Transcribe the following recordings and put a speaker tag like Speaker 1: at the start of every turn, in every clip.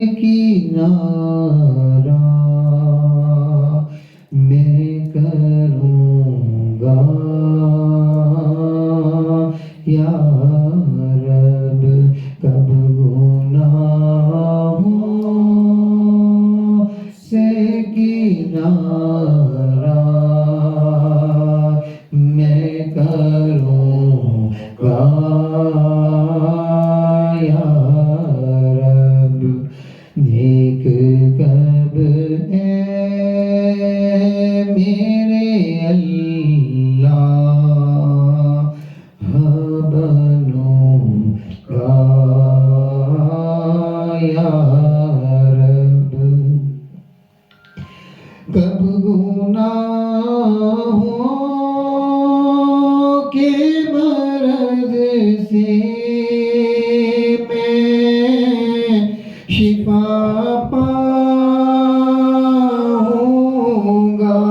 Speaker 1: کنارہ میں کروں گا یا رب، کب گناہوں سے کنارہ میں کروں گا یا رب، نیک کب اے میرے اللہ بنوں گا یا رب، کب گناہوں کے مرض سے میں شفا پاؤں گا،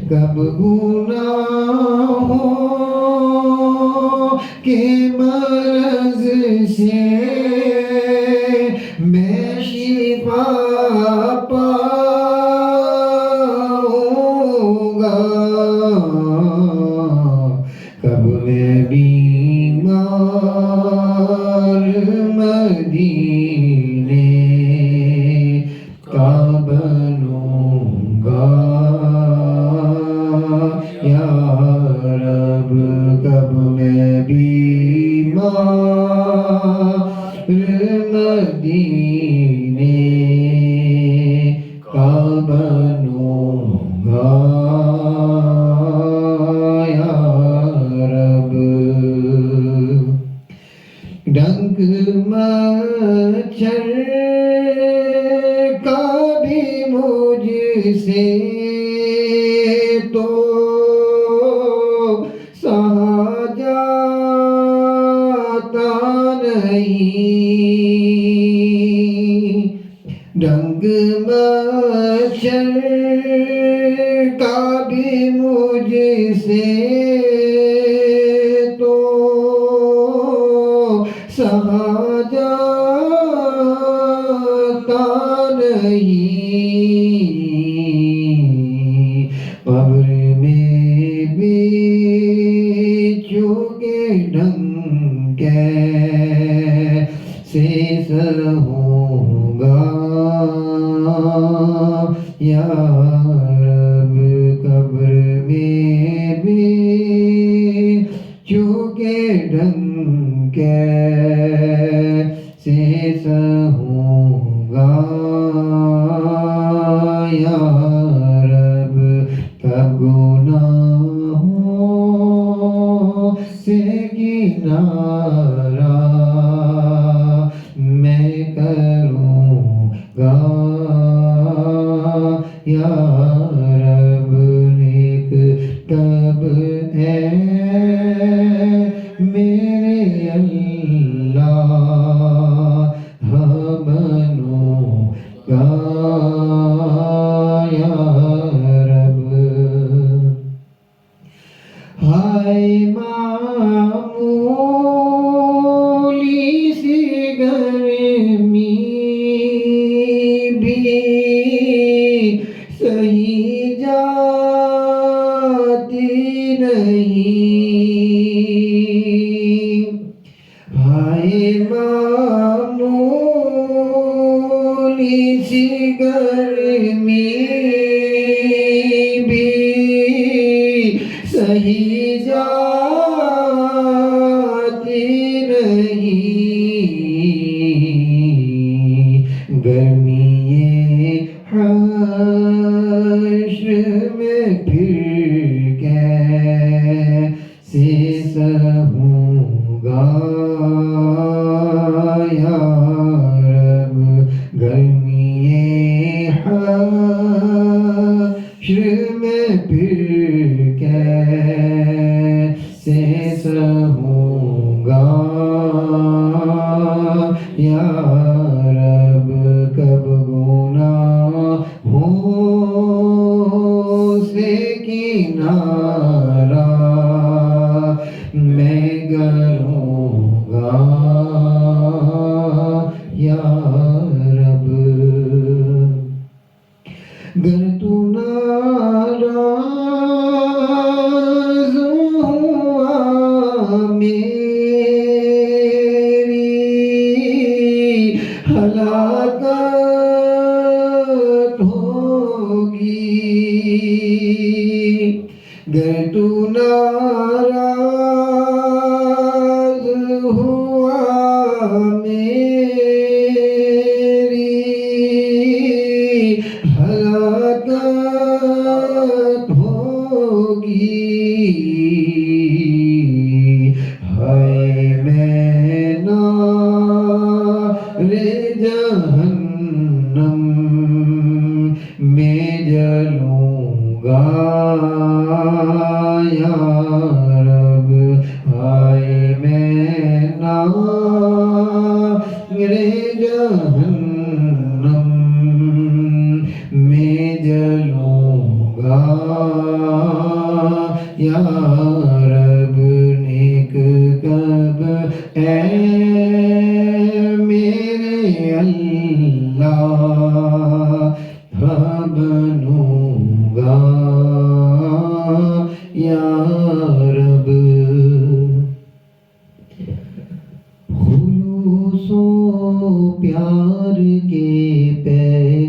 Speaker 1: کب گناہوں کے مرض سے میں شفا پاؤں گا، کب میں بیمار مدینے کا بنوں گا یا رب، کب میں بیمار مدینے کا بنوں گا یا رب، ڈنک مچھر کا بھی مجھ سے تو سہا جاتا نہیں، ڈنک مچھر کا بھی مجھ سے تو سہا جاتا نہیں، قبر میں بھی چونکہ ڈھنگ کیسے سہوں گا یا رب، قبر میں بھی چونکہ ڈھنگ کیسے سہوں گا یا رب، کب گناہوں سے کنارہ میں کروں گا یا رب، نیک کب اے میرے اللہ بنوں گا یا رب، ہائے معمولی سی گرمی بھی سہی جاتی نہیں، ہائے معمولی سی گرمی بھی سہی جاتی نہیں، گرمی حشر میں پھر کیسے سہوں گا یا رب، گرمی حشر میں پھر کیسے سہوں گا یا رب، کب گناہوں سے کنارہ میں کروں گا میری ہلاکت ہوگی ہائے میں نار جہنم میں جلوں گا یا رب ہائے میں نار جہنم میں جلوں گا یا رب نیک کب اے میرے اللہ بنوں گا یا رب خلوص و پیار کے پہ